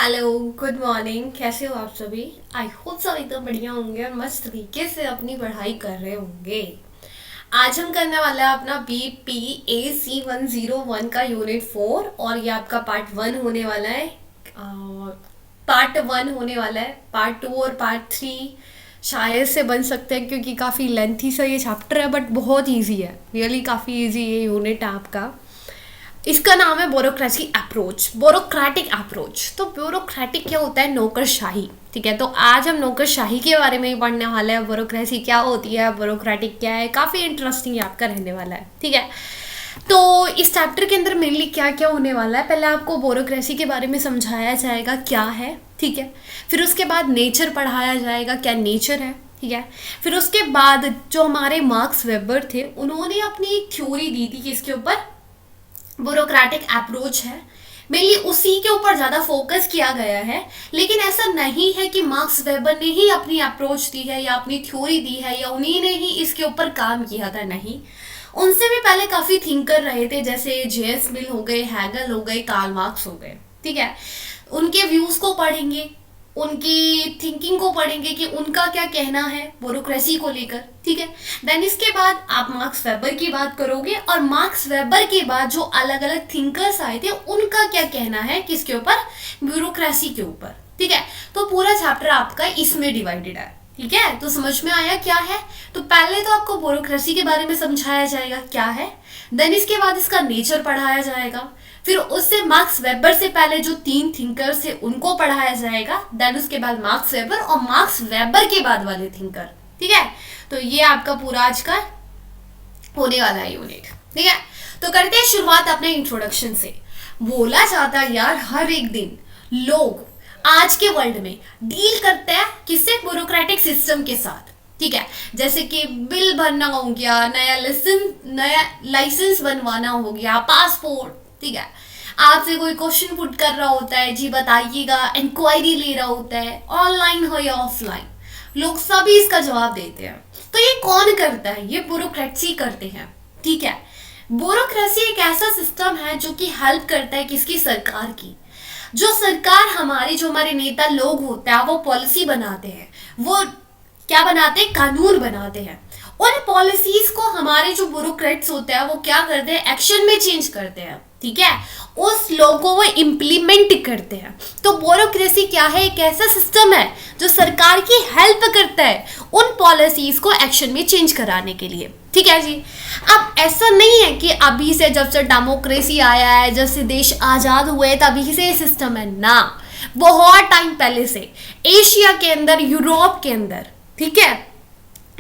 Hello, good morning. कैसे हो आप सभी? आई होप सब एकदम बढ़िया होंगे और मस्त तरीके से अपनी पढ़ाई कर रहे होंगे। आज हम करने वाला है अपना BPAC 101 का यूनिट 4 और ये आपका पार्ट 1 होने वाला है। पार्ट 1 होने वाला है। पार्ट 2 और पार्ट 3 शायद से बन सकते हैं क्योंकि काफ़ी लेंथी सा ये चैप्टर है, बट बहुत ईजी है। रियली काफ़ी ईजी ये यूनिट है आपका। इसका नाम है ब्यूरोक्रेसी अप्रोच, ब्यूरोक्रेटिक अप्रोच। तो ब्यूरोक्रेटिक क्या होता है? नौकरशाही। ठीक है, तो आज हम नौकरशाही के बारे में ही पढ़ने वाले हैं। ब्यूरोक्रेसी क्या होती है, ब्यूरोक्रेटिक क्या है, काफ़ी इंटरेस्टिंग आपका रहने वाला है। ठीक है, तो इस चैप्टर के अंदर मेनली क्या क्या होने वाला है, पहले आपको ब्यूरोक्रेसी के बारे में समझाया जाएगा क्या है। ठीक है, फिर उसके बाद नेचर पढ़ाया जाएगा, क्या नेचर है। ठीक है, फिर उसके बाद जो हमारे मार्क्स वेबर थे उन्होंने अपनी एक थ्योरी दी थी कि इसके ऊपर ब्यूरोक्रेटिक अप्रोच है, मेनली उसी के ऊपर ज़्यादा फोकस किया गया है। लेकिन ऐसा नहीं है कि मार्क्स वेबर ने ही अपनी अप्रोच दी है या अपनी थ्योरी दी है या उन्हीं ने ही इसके ऊपर काम किया था, नहीं। उनसे भी पहले काफ़ी थिंकर रहे थे, जैसे जेएस मिल हो गए, हैगल हो गए, कार्ल मार्क्स हो गए। ठीक है, उनके व्यूज़ को पढ़ेंगे, उनकी थिंकिंग को पढ़ेंगे कि उनका क्या कहना है ब्यूरोक्रेसी को लेकर। ठीक है, देन इसके बाद आप मार्क्स वेबर की बात करोगे और मार्क्स वेबर के बाद जो अलग अलग थिंकर्स आए थे उनका क्या कहना है किसके ऊपर, ब्यूरोक्रेसी के ऊपर। ठीक है, तो पूरा चैप्टर आपका इसमें डिवाइडेड है। ठीक है, तो समझ में आया क्या है? तो पहले तो आपको ब्यूरोक्रेसी के बारे में समझाया जाएगा क्या है, देन इसके बाद इसका नेचर पढ़ाया जाएगा, फिर उससे मार्क्स वेबर से पहले जो 3 थिंकर्स थे उनको पढ़ाया जाएगा, देन उसके बाद मार्क्स वेबर और मार्क्स वेबर के बाद वाले थिंकर। ठीक है, तो ये आपका पूरा आज का होने वाला है यूनिट। ठीक है, तो करते हैं शुरुआत अपने इंट्रोडक्शन से। बोला जाता है यार, हर एक दिन लोग आज के वर्ल्ड में डील करते हैं किससे, ब्यूरोक्रेटिक सिस्टम के साथ। ठीक है, जैसे कि बिल भरना हो गया, नया लाइसेंस बनवाना हो गया, पासपोर्ट। ठीक है, आपसे कोई क्वेश्चन पुट कर रहा होता है, जी बताइएगा, इंक्वायरी ले रहा होता है, ऑनलाइन हो या ऑफलाइन, लोग सभी इसका जवाब देते हैं। तो ये कौन करता है? ये ब्यूरोक्रेसी करते हैं। ठीक है, ब्यूरोक्रेसी एक ऐसा सिस्टम है जो कि हेल्प करता है किसकी, सरकार की। जो सरकार जो हमारे नेता लोग होते हैं वो पॉलिसी बनाते हैं, वो क्या बनाते हैं, कानून बनाते हैं। उन पॉलिसीज को हमारे जो ब्यूरोक्रेट्स होते हैं वो क्या करते हैं, एक्शन में चेंज करते हैं। ठीक है, उस लोगों को वो इम्प्लीमेंट करते हैं। तो ब्यूरोक्रेसी क्या है, एक ऐसा सिस्टम है जो सरकार की हेल्प करता है उन पॉलिसीज को एक्शन में चेंज कराने के लिए। ठीक है जी, अब ऐसा नहीं है कि अभी से, जब से डेमोक्रेसी आया है, जब से देश आज़ाद हुए तभी से ये सिस्टम है ना, बहुत टाइम पहले से एशिया के अंदर, यूरोप के अंदर। ठीक है,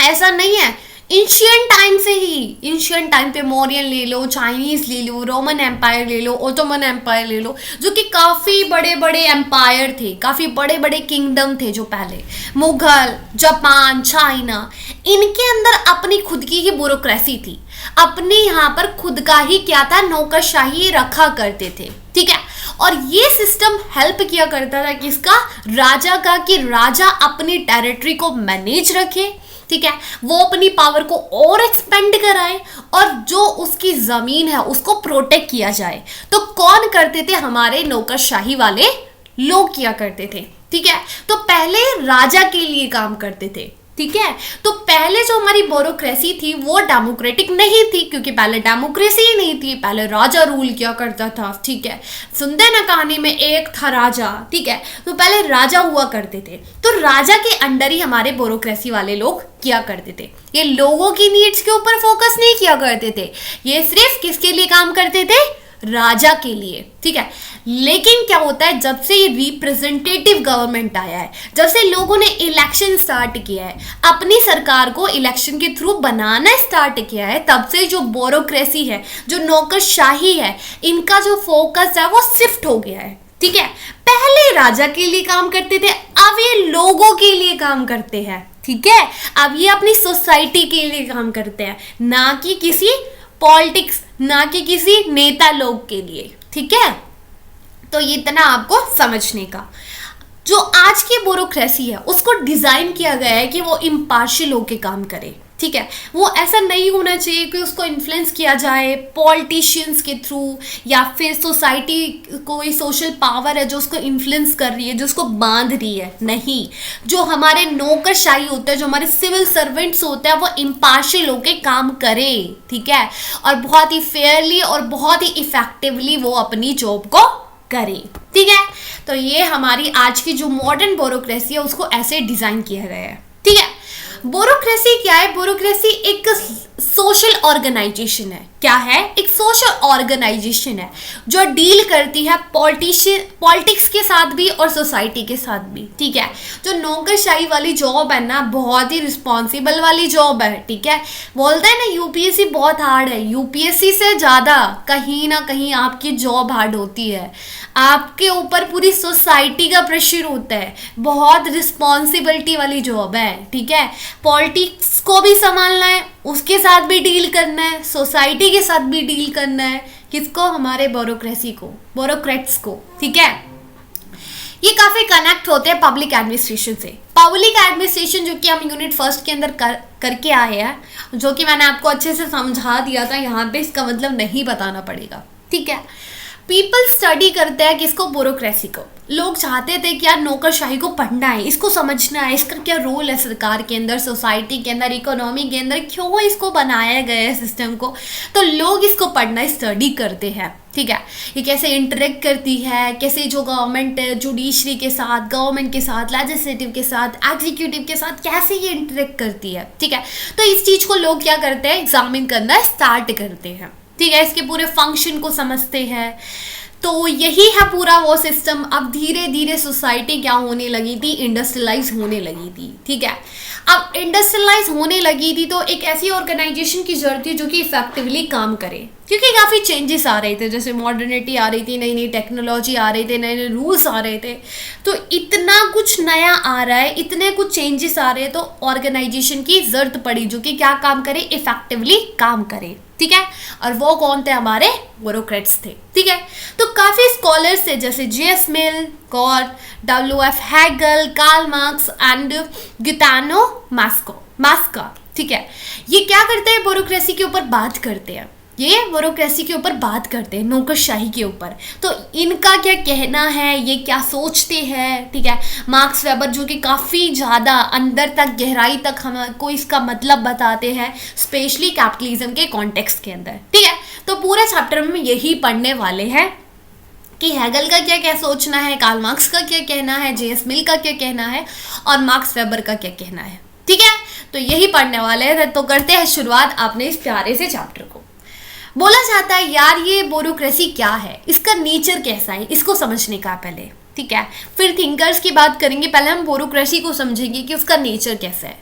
ऐसा नहीं है, एंशियंट टाइम से ही, एंशियंट टाइम पे मौर्यन ले लो, चाइनीज ले लो, रोमन एम्पायर ले लो, ओटोमन एम्पायर ले लो, जो कि काफ़ी बड़े बड़े एम्पायर थे, काफ़ी बड़े बड़े किंगडम थे जो पहले, मुगल, जापान, चाइना, इनके अंदर अपनी खुद की ही ब्यूरोक्रेसी थी। अपने यहाँ पर खुद का ही क्या था, नौकरशाही रखा करते थे। ठीक है, और ये सिस्टम हेल्प किया करता था किसका, राजा का, कि राजा अपनी टेरिटरी को मैनेज रखे। ठीक है, वो अपनी पावर को और एक्सपेंड कराए और जो उसकी जमीन है उसको प्रोटेक्ट किया जाए। तो कौन करते थे, हमारे नौकरशाही वाले लोग किया करते थे। ठीक है, तो पहले राजा के लिए काम करते थे। ठीक है, तो पहले जो हमारी ब्यूरोक्रेसी थी वो डेमोक्रेटिक नहीं थी, क्योंकि पहले डेमोक्रेसी ही नहीं थी, पहले राजा रूल किया करता था। ठीक है, सुनते ना कहानी में एक था राजा। ठीक है, तो पहले राजा हुआ करते थे, तो राजा के अंडर ही हमारे ब्यूरोक्रेसी वाले लोग किया करते थे। ये लोगों की नीड्स के ऊपर फोकस नहीं किया करते थे, ये सिर्फ किसके लिए काम करते थे, राजा के लिए। ठीक है, लेकिन क्या होता है, जब से ये रिप्रेजेंटेटिव गवर्नमेंट आया है, जब से लोगों ने इलेक्शन स्टार्ट किया है, अपनी सरकार को इलेक्शन के थ्रू बनाना स्टार्ट किया है, तब से जो ब्यूरोक्रेसी है, जो नौकरशाही है, इनका जो फोकस है वो शिफ्ट हो गया है। ठीक है, पहले राजा के लिए काम करते थे, अब ये लोगों के लिए काम करते हैं। ठीक है, अब ये अपनी सोसाइटी के लिए काम करते हैं, ना कि किसी पॉलिटिक्स, ना कि किसी नेता लोग के लिए। ठीक है, तो ये इतना आपको समझने का। जो आज की ब्यूरोक्रेसी है उसको डिजाइन किया गया है कि वो इम्पार्शियल होके काम करे। ठीक है। वो ऐसा नहीं होना चाहिए कि उसको इन्फ्लुएंस किया जाए पॉलिटिशियंस के थ्रू, या फिर सोसाइटी, कोई सोशल पावर है जो उसको इन्फ्लुएंस कर रही है, जो उसको बांध रही है। नहीं, जो हमारे नौकरशाही होते हैं, जो हमारे सिविल सर्वेंट्स होते हैं, वो इम्पार्शियल होके काम करे, ठीक है, और बहुत ही फेयरली और बहुत ही इफेक्टिवली वो अपनी जॉब को करे, ठीक है। तो ये हमारी आज की जो मॉडर्न ब्यूरोक्रेसी है उसको ऐसे डिजाइन किया गया है, ठीक है। ब्यूरोक्रेसी क्या है? ब्यूरोक्रेसी एक सोशल ऑर्गेनाइजेशन है। क्या है? एक सोशल ऑर्गेनाइजेशन है जो डील करती है पॉलिटिक्स के साथ भी और सोसाइटी के साथ भी, ठीक है। जो नौकरशाही वाली जॉब है ना, बहुत ही रिस्पॉन्सिबल वाली जॉब है, ठीक है। बोलते हैं ना यूपीएससी बहुत हार्ड है, यूपीएससी से ज़्यादा कहीं ना कहीं आपकी जॉब हार्ड होती है। आपके ऊपर पूरी सोसाइटी का प्रेशर होता है, बहुत रिस्पॉन्सिबिलिटी वाली जॉब है, ठीक है। पॉलिटिक्स को भी संभालना है, उसके साथ भी डील करना है, सोसाइटी के साथ भी डील करना है। किसको? हमारे ब्यूरोक्रेसी को, ब्यूरोक्रेट्स को, ठीक है। ये काफी कनेक्ट होते हैं पब्लिक एडमिनिस्ट्रेशन से। पब्लिक एडमिनिस्ट्रेशन जो कि हम यूनिट फर्स्ट के अंदर करके आए हैं, जो कि मैंने आपको अच्छे से समझा दिया था, यहाँ पे इसका मतलब नहीं बताना पड़ेगा, ठीक है। पीपल स्टडी करते हैं किसको? ब्यूरोक्रेसी को। लोग चाहते थे कि यार नौकरशाही को पढ़ना है, इसको समझना है, इसका क्या रोल है सरकार के अंदर, सोसाइटी के अंदर, इकोनॉमी के अंदर, क्यों इसको बनाया गया है सिस्टम को। तो लोग इसको पढ़ना, स्टडी करते हैं, ठीक है। ये कैसे इंटरेक्ट करती है, कैसे जो गवर्नमेंट है जुडिशरी के साथ, गवर्नमेंट के साथ, लेजिस्लेटिव के साथ, एग्जीक्यूटिव के साथ कैसे ये इंटरेक्ट करती है, ठीक है। तो इस चीज़ को लोग क्या करते हैं? एग्जामिन करना स्टार्ट करते हैं, ठीक है। इसके पूरे फंक्शन को समझते हैं। तो यही है पूरा वो सिस्टम। अब धीरे धीरे सोसाइटी क्या होने लगी थी? इंडस्ट्रियलाइज होने लगी थी, ठीक है। अब इंडस्ट्रियलाइज होने लगी थी तो एक ऐसी ऑर्गेनाइजेशन की जरूरत थी जो कि इफेक्टिवली काम करे, क्योंकि काफ़ी चेंजेस आ रहे थे, जैसे मॉडर्निटी आ रही थी, नई नई टेक्नोलॉजी आ रही थी, नए नए रूल्स आ रहे थे। तो इतना कुछ नया आ रहा है, इतने कुछ चेंजेस आ रहे हैं, तो ऑर्गेनाइजेशन की जरूरत पड़ी जो कि क्या काम करे? इफेक्टिवली काम करे, ठीक है। और वो कौन थे? हमारे ब्यूरोक्रेट्स थे, ठीक है। तो काफी स्कॉलर्स थे, जैसे J.S. मिल, गॉड, W.F. Hegel, Karl Marx and Gaetano Mosca, ठीक है। ये क्या करते हैं? ब्यूरोक्रेसी के ऊपर बात करते हैं, ये ब्यूरोक्रेसी के ऊपर बात करते हैं, नौकरशाही के ऊपर। तो इनका क्या कहना है, ये क्या सोचते हैं, ठीक है। मार्क्स वेबर जो कि काफ़ी ज़्यादा अंदर तक, गहराई तक हमको इसका मतलब बताते हैं, स्पेशली कैपिटलिज्म के कॉन्टेक्स्ट के अंदर, ठीक है। तो पूरे चैप्टर में यही पढ़ने वाले हैं कि हैगल का क्या क्या सोचना है, कार्ल मार्क्स का क्या कहना है, J.S. मिल का क्या कहना है, और मार्क्स वेबर का क्या कहना है, ठीक है। तो यही पढ़ने वाले हैं। तो करते हैं शुरुआत अपने इस प्यारे से चैप्टर को। बोला जाता है यार ये ब्यूरोक्रेसी क्या है, इसका नेचर कैसा है, इसको समझने का पहले, ठीक है। फिर थिंकर्स की बात करेंगे, पहले हम ब्यूरोक्रेसी को समझेंगे कि उसका नेचर कैसा है।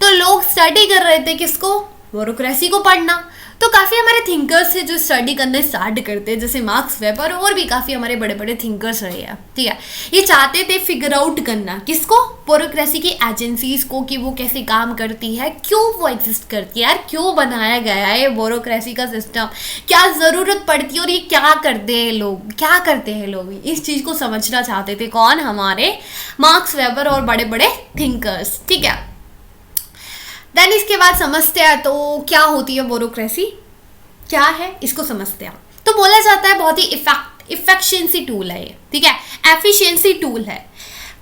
तो लोग स्टडी कर रहे थे किसको? ब्यूरोक्रेसी को पढ़ना। तो काफ़ी हमारे थिंकर्स है जो स्टडी करने स्टार्ट करते हैं, जैसे मार्क्स वेबर और भी काफ़ी हमारे बड़े बड़े थिंकर्स रहे हैं, ठीक है। ये चाहते थे फिगर आउट करना किसको? ब्यूरोक्रेसी की एजेंसीज को, कि वो कैसे काम करती है, क्यों वो एग्जिस्ट करती है, यार क्यों बनाया गया है ब्यूरोक्रेसी का सिस्टम, क्या ज़रूरत पड़ती है और ये क्या करते हैं लोग, क्या करते हैं लोग, इस चीज़ को समझना चाहते थे। कौन? हमारे मार्क्स वेबर और बड़े बड़े थिंकर्स, ठीक है। देन इसके बाद समझते हैं तो क्या होती है ब्यूरोक्रेसी, क्या है, इसको समझते हैं। तो बोला जाता है बहुत ही इफेक्शिएंसी टूल है ये, ठीक है, एफिशिएंसी टूल है।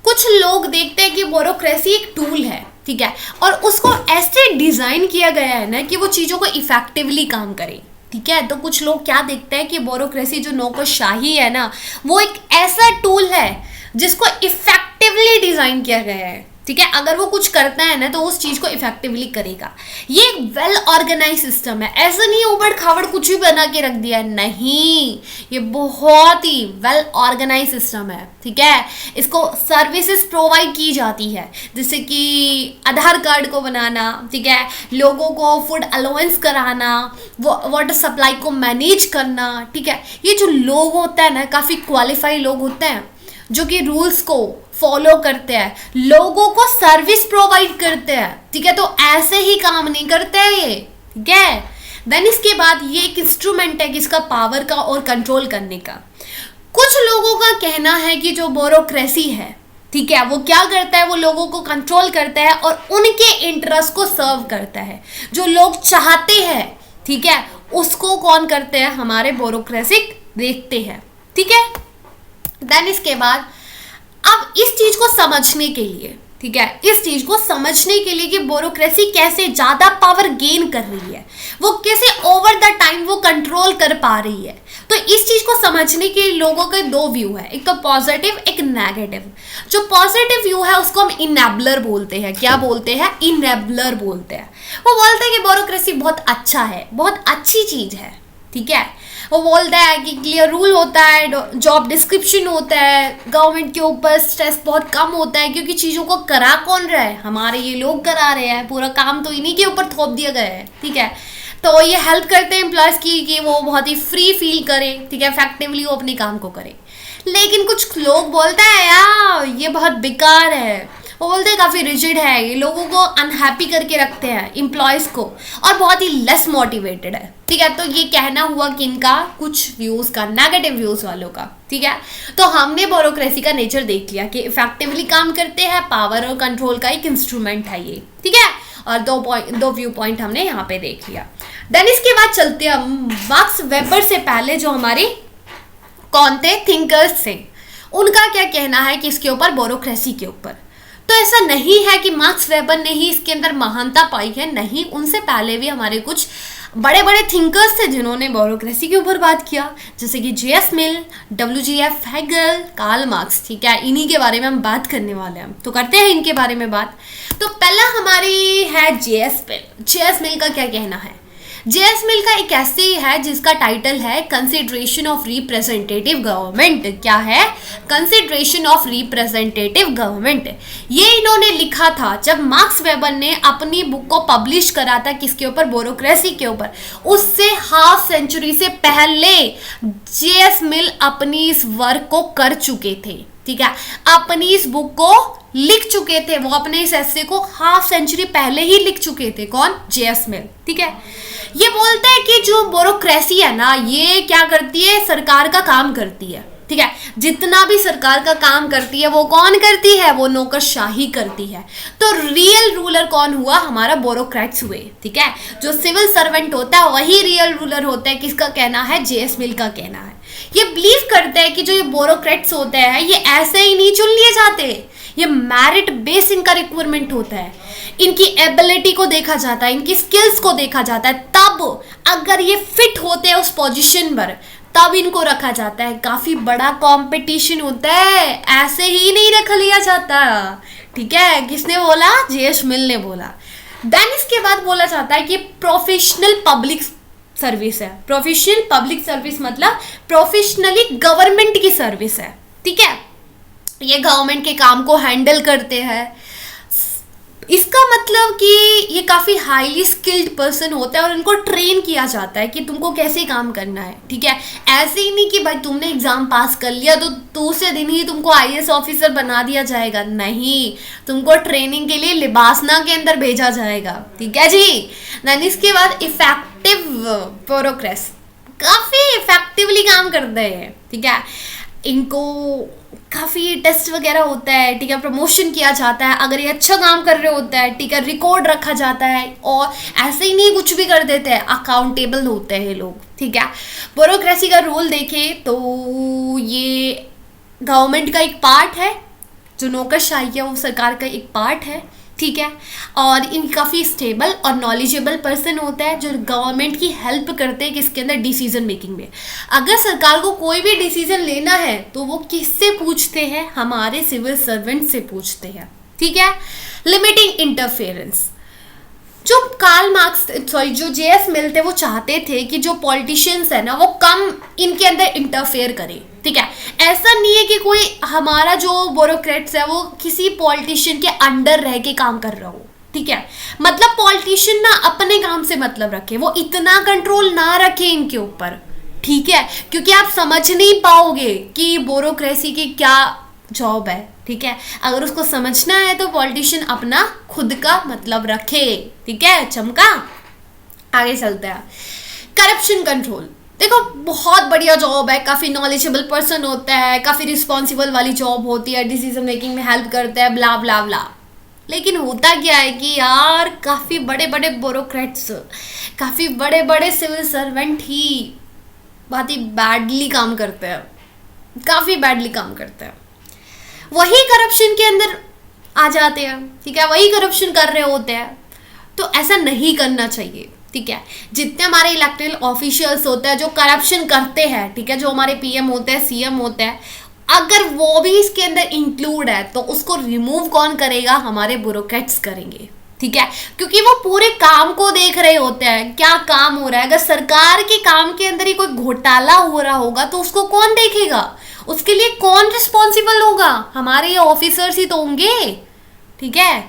कुछ लोग देखते हैं कि ब्यूरोक्रेसी एक टूल है, ठीक है, और उसको ऐसे डिजाइन किया गया है ना कि वो चीज़ों को इफेक्टिवली काम करे, ठीक है। तो कुछ लोग क्या देखते हैं कि ब्यूरोक्रेसी जो नौकरशाही है ना, वो एक ऐसा टूल है जिसको इफेक्टिवली डिजाइन किया गया है, ठीक है। अगर वो कुछ करता है ना तो उस चीज को इफेक्टिवली करेगा। ये एक वेल ऑर्गेनाइज सिस्टम है, ऐसा नहीं उबड़ खाबड़ कुछ भी बना के रख दिया है, नहीं, ये बहुत ही वेल ऑर्गेनाइज सिस्टम है, ठीक है। इसको सर्विसेज प्रोवाइड की जाती है, जैसे कि आधार कार्ड को बनाना, ठीक है, लोगों को फूड अलाउंस कराना, वाटर सप्लाई को मैनेज करना, ठीक है। ये जो लोग होते हैं ना, काफ़ी क्वालिफाइड लोग होते हैं जो कि रूल्स को फॉलो करते हैं, लोगों को सर्विस प्रोवाइड करते हैं, ठीक है। तो ऐसे ही काम नहीं करते हैं ये, ठीक है। देन इसके बाद ये एक इंस्ट्रूमेंट है किसका? पावर का और कंट्रोल करने का। कुछ लोगों का कहना है कि जो ब्यूरोक्रेसी है, ठीक है, वो क्या करता है, वो लोगों को कंट्रोल करता है और उनके इंटरेस्ट को सर्व करता है। जो लोग चाहते हैं, ठीक है, उसको कौन करते हैं, हमारे ब्यूरोक्रेसी देखते हैं। ठीक है, देन इसके बाद अब इस चीज को समझने के लिए, ठीक है, इस चीज को समझने के लिए कि ब्यूरोक्रेसी कैसे ज्यादा पावर गेन कर रही है, वो कैसे ओवर द टाइम वो कंट्रोल कर पा रही है, तो इस चीज को समझने के लोगों के दो व्यू है, एक तो पॉजिटिव, एक नेगेटिव। जो पॉजिटिव व्यू है उसको हम इनेबलर बोलते हैं। क्या बोलते हैं, इनेबलर बोलते हैं। वो बोलते हैं कि ब्यूरोक्रेसी बहुत अच्छा है, बहुत अच्छी चीज है। ठीक है, वो बोलता है कि क्लियर रूल होता है, जॉब डिस्क्रिप्शन होता है, गवर्नमेंट के ऊपर स्ट्रेस बहुत कम होता है, क्योंकि चीज़ों को करा कौन रहा है, हमारे ये लोग करा रहे हैं, पूरा काम तो इन्हीं के ऊपर थोप दिया गया है। ठीक है, तो ये हेल्प करते हैं एम्प्लॉयज़ की कि वो बहुत ही फ्री फील करें, ठीक है, इफेक्टिवली वो अपने काम को करें। लेकिन कुछ लोग बोलते हैं यार ये बहुत बेकार है, वो बोलते हैं काफ़ी रिजिड है, ये लोगों को अनहैप्पी करके रखते हैं एम्प्लॉयज़ को, और बहुत ही लेस मोटिवेटेड है। ठीक है, तो ये कहना हुआ कि इनका कुछ व्यूज़ का, नेगेटिव व्यूज़ वालों का। ठीक है, तो हमने ब्यूरोक्रेसी का नेचर देख लिया कि इफेक्टिवली काम करते हैं, पावर और कंट्रोल का एक इंस्ट्रूमेंट है ये। ठीक है, और दो व्यू पॉइंट हमने यहाँ पे देख लिया। देन इसके बाद चलते हैं हम मैक्स वेबर से पहले जो हमारे कौन थे, थिंकर्स थे, उनका क्या कहना है कि इसके ऊपर, ब्यूरोक्रेसी के ऊपर। तो ऐसा नहीं है कि मैक्स वेबर ने ही इसके अंदर महानता पाई है, नहीं, उनसे पहले भी हमारे कुछ बड़े बड़े थिंकर्स थे जिन्होंने ब्यूरोक्रेसी के ऊपर बात किया, जैसे कि J S. Mill, W G F. Hegel, Karl Marx. ठीक है, इन्हीं के बारे में हम बात करने वाले हैं, तो करते हैं इनके बारे में बात। तो पहला हमारी है जे.एस. मिल। जे.एस. मिल का क्या कहना है, जे.एस. मिल का एक ऐसे है जिसका टाइटल है कंसिडरेशन ऑफ रिप्रेजेंटेटिव गवर्नमेंट। क्या है, कंसिडरेशन ऑफ रिप्रेजेंटेटिव गवर्नमेंट। ये इन्होंने लिखा था जब मार्क्स वेबर ने अपनी बुक को पब्लिश करा था, किसके ऊपर, ब्यूरोक्रेसी के ऊपर। उससे हाफ सेंचुरी से पहले जे.एस. मिल अपनी इस वर्क को कर चुके थे। ठीक है, अपनी इस बुक को लिख चुके थे, वो अपने इस एस्से को हाफ सेंचुरी पहले ही लिख चुके थे। कौन, जे.एस. मिल। ठीक है, ये बोलते हैं कि जो ब्यूरोक्रेसी है ना, ये क्या करती है, सरकार का काम करती है। ठीक है, जितना भी सरकार का काम करती है वो कौन करती है, वो नौकरशाही करती है। तो रियल रूलर कौन हुआ, हमारा ब्यूरोक्रेट्स हुए। ठीक है, जो सिविल सर्वेंट होता है वही रियल रूलर होता है। किसका कहना है, जे.एस. मिल का कहना है। ये बिलीव करते हैं कि जो ये ब्यूरोक्रेट्स होते हैं ये ऐसे ही नहीं चुन लिए जाते, ये मेरिट बेस इनका रिक्वायरमेंट होता है, इनकी एबिलिटी को देखा जाता है, इनकी स्किल्स को देखा जाता है, तब अगर ये फिट होते हैं उस पोजीशन पर तब इनको रखा जाता है। काफी बड़ा कंपटीशन होता है, ऐसे ही नहीं रख लिया जाता। ठीक है, किसने बोला, जे.एस. मिल ने बोला। देन इसके बाद बोला जाता है कि प्रोफेशनल पब्लिक सर्विस है। प्रोफेशनल पब्लिक सर्विस मतलब प्रोफेशनली गवर्नमेंट की सर्विस है। ठीक है, ये गवर्नमेंट के काम को हैंडल करते हैं। इसका मतलब कि ये काफ़ी हाईली स्किल्ड पर्सन होता है और उनको ट्रेन किया जाता है कि तुमको कैसे काम करना है। ठीक है, ऐसे ही नहीं कि भाई तुमने एग्जाम पास कर लिया तो दूसरे दिन ही तुमको आईएएस ऑफिसर बना दिया जाएगा, नहीं, तुमको ट्रेनिंग के लिए लिबासना के अंदर भेजा जाएगा। ठीक है जी। देन इसके बाद इफेक्टिव ब्यूरोक्रेसी, काफ़ी इफेक्टिवली काम करते हैं। ठीक है, इनको काफ़ी टेस्ट वगैरह होता है। ठीक है, प्रमोशन किया जाता है अगर ये अच्छा काम कर रहे होता है। ठीक है, रिकॉर्ड रखा जाता है और ऐसे ही नहीं कुछ भी कर देते हैं, अकाउंटेबल होते हैं लोग। ठीक है, ब्यूरोक्रेसी का रोल देखें तो ये गवर्नमेंट का एक पार्ट है, जो नौकरशाही है वो सरकार का एक पार्ट है। ठीक है, और इन काफ़ी स्टेबल और नॉलेजेबल पर्सन होता है जो गवर्नमेंट की हेल्प करते हैं किसके अंदर, डिसीजन मेकिंग में। अगर सरकार को कोई भी डिसीजन लेना है तो वो किससे पूछते हैं, हमारे सिविल सर्वेंट से पूछते हैं। ठीक है, लिमिटिंग इंटरफेरेंस, जो कार्ल मार्क्स जो जे.एस. मिल थे वो चाहते थे कि जो पॉलिटिशियंस है ना वो कम इनके अंदर इंटरफेयर करें। ठीक है, ऐसा नहीं है कि कोई हमारा जो ब्यूरोक्रेट्स है वो किसी पॉलिटिशियन के अंडर रह के काम कर रहा हो। ठीक है, मतलब पॉलिटिशियन ना अपने काम से मतलब रखे, वो इतना कंट्रोल ना रखे इनके ऊपर। ठीक है, क्योंकि आप समझ नहीं पाओगे कि ब्यूरोक्रेसी की क्या जॉब है। ठीक है, अगर उसको समझना है तो पॉलिटिशियन अपना खुद का मतलब रखे। ठीक है, चमका। आगे चलते हैं, करप्शन कंट्रोल। देखो बहुत बढ़िया जॉब है, काफ़ी नॉलेजेबल पर्सन होता है, काफ़ी रिस्पॉन्सिबल वाली जॉब होती है, डिसीजन मेकिंग में हेल्प करता है, ब्ला ब्ला ब्ला। लेकिन होता क्या है कि यार काफ़ी बड़े बड़े ब्यूरोक्रेट्स, काफ़ी बड़े बड़े सिविल सर्वेंट ही बहुत ही बैडली काम करते हैं, काफ़ी बैडली काम करते हैं, वही करप्शन के अंदर आ जाते हैं, ठीक है, वही करप्शन कर रहे होते हैं। तो ऐसा नहीं करना चाहिए, ठीक है। जितने हमारे इलेक्टेड ऑफिशियल्स होते हैं जो करप्शन करते हैं, ठीक है, जो हमारे पीएम होते हैं, सीएम होते हैं, अगर वो भी इसके अंदर इंक्लूड है तो उसको रिमूव कौन करेगा? हमारे ब्यूरोक्रेट्स करेंगे, ठीक है, क्योंकि वो पूरे काम को देख रहे होते हैं, क्या काम हो रहा है। अगर सरकार के काम के अंदर ही कोई घोटाला हो रहा होगा तो उसको कौन देखेगा? उसके लिए कौन रिस्पॉन्सिबल होगा? हमारे ये ऑफिसर्स ही तो होंगे, ठीक है।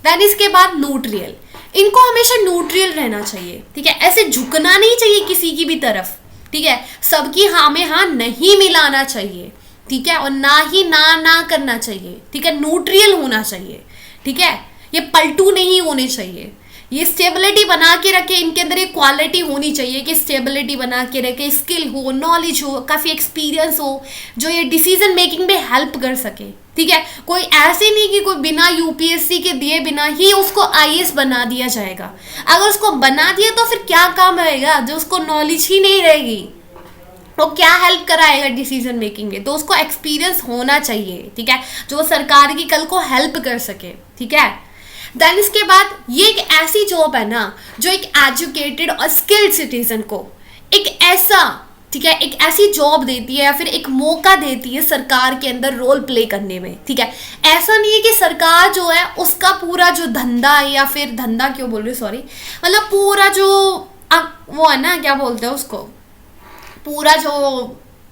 देन इसके बाद न्यूट्रियल, इनको हमेशा न्यूट्रियल रहना चाहिए, ठीक है, ऐसे झुकना नहीं चाहिए किसी की भी तरफ, ठीक है, सबकी हाँ में हाँ नहीं मिलाना चाहिए, ठीक है, और ना ही ना करना चाहिए, ठीक है, न्यूट्रियल होना चाहिए, ठीक है, ये पलटू नहीं होने चाहिए, ये स्टेबिलिटी बना के रखे, इनके अंदर एक क्वालिटी होनी चाहिए कि स्टेबिलिटी बना के रखे, स्किल हो, नॉलेज हो, काफ़ी एक्सपीरियंस हो, जो ये डिसीजन मेकिंग में हेल्प कर सके, ठीक है। कोई ऐसे नहीं कि कोई बिना यूपीएससी के दिए बिना ही उसको आईएएस बना दिया जाएगा। अगर उसको बना दिया तो फिर क्या काम रहेगा? जो उसको नॉलेज ही नहीं रहेगी वो क्या हेल्प कराएगा डिसीजन मेकिंग में? तो उसको एक्सपीरियंस होना चाहिए, ठीक है, जो सरकार की कल को हेल्प कर सके, ठीक है। देन इसके बाद ये एक ऐसी जॉब है ना जो एक एजुकेटेड और स्किल्ड सिटीजन को एक ऐसा, ठीक है, एक ऐसी जॉब देती है या फिर एक मौका देती है सरकार के अंदर रोल प्ले करने में, ठीक है। ऐसा नहीं है कि सरकार जो है उसका पूरा जो धंधा, या फिर धंधा क्यों बोल रही हूँ, सॉरी, मतलब पूरा जो वो है ना, क्या बोलते हैं उसको, पूरा जो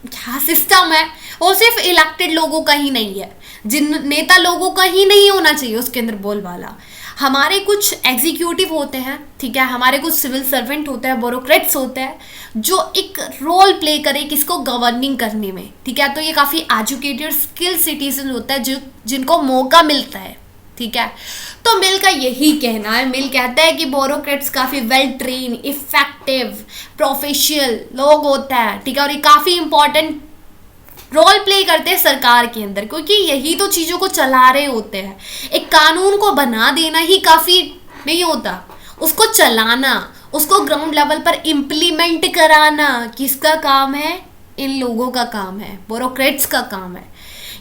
क्या सिस्टम है वो सिर्फ इलेक्टेड लोगों का ही नहीं है, जिन नेता लोगों का ही नहीं होना चाहिए उसके अंदर बोलबाला। हमारे कुछ एग्जीक्यूटिव होते हैं, ठीक है, हमारे कुछ सिविल सर्वेंट होते हैं, ब्यूरोक्रेट्स होते हैं, जो एक रोल प्ले करे किसको गवर्निंग करने में, ठीक है। तो ये काफ़ी एजुकेटेड स्किल सिटीजन होता है जो जिनको मौका मिलता है, ठीक है। तो मिल का यही कहना है, मिल कहता है कि ब्यूरोक्रेट्स काफ़ी वेल ट्रेन, इफेक्टिव, प्रोफेशनल लोग होता है, ठीक है, और ये काफ़ी इंपॉर्टेंट रोल प्ले करते हैं सरकार के अंदर, क्योंकि यही तो चीज़ों को चला रहे होते हैं। एक कानून को बना देना ही काफ़ी नहीं होता, उसको चलाना, उसको ग्राउंड लेवल पर इम्प्लीमेंट कराना किसका काम है? इन लोगों का काम है, ब्यूरोक्रेट्स का काम है।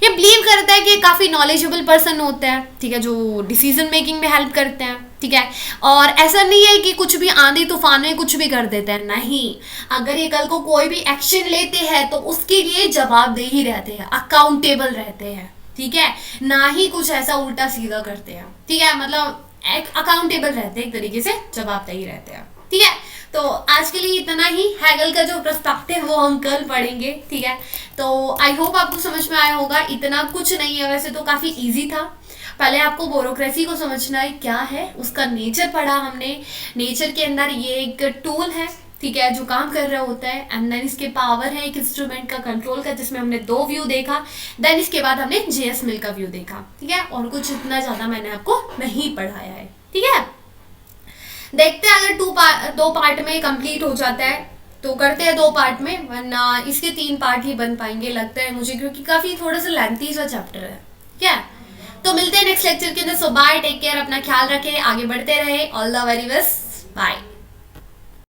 ये बिलीव करता है कि काफ़ी नॉलेजेबल पर्सन होते हैं, ठीक है, जो डिसीजन मेकिंग में हेल्प करते हैं, ठीक है। और ऐसा नहीं है कि कुछ भी आंधी तूफान में कुछ भी कर देते हैं, नहीं। अगर ये कल को कोई भी एक्शन लेते हैं तो उसके लिए जवाबदेही रहते हैं, अकाउंटेबल रहते हैं, ठीक है, ना ही कुछ ऐसा उल्टा सीधा करते हैं, ठीक है, मतलब अकाउंटेबल रहते हैं, एक तरीके से जवाबदेही रहते हैं, ठीक है। तो आज के लिए इतना ही। हैगल का जो पर्सपेक्टिव वो हम कल पढ़ेंगे, ठीक है। तो आई होप आपको समझ में आया होगा, इतना कुछ नहीं है, वैसे तो काफ़ी इजी था। पहले आपको ब्यूरोक्रेसी को समझना है क्या है, उसका नेचर पढ़ा हमने, नेचर के अंदर ये एक टूल है, ठीक है, जो काम कर रहा होता है, एंड देन इसके पावर है एक इंस्ट्रूमेंट का कंट्रोल का, जिसमें हमने 2 व्यू देखा। देन इसके बाद हमने जेएस मिल का व्यू देखा, ठीक है, और कुछ इतना ज़्यादा मैंने आपको नहीं पढ़ाया है, ठीक है। देखते हैं अगर 2 पार्ट में कंप्लीट हो जाता है तो करते हैं 2 पार्ट में, वरना इसके 3 पार्ट ही बन पाएंगे लगता है मुझे, क्योंकि काफ़ी थोड़ा सा लेंथी सा चैप्टर है, क्या। तो मिलते हैं नेक्स्ट लेक्चर के अंदर। सो बाय, टेक केयर, अपना ख्याल रखें, आगे बढ़ते रहे, all the very best, bye.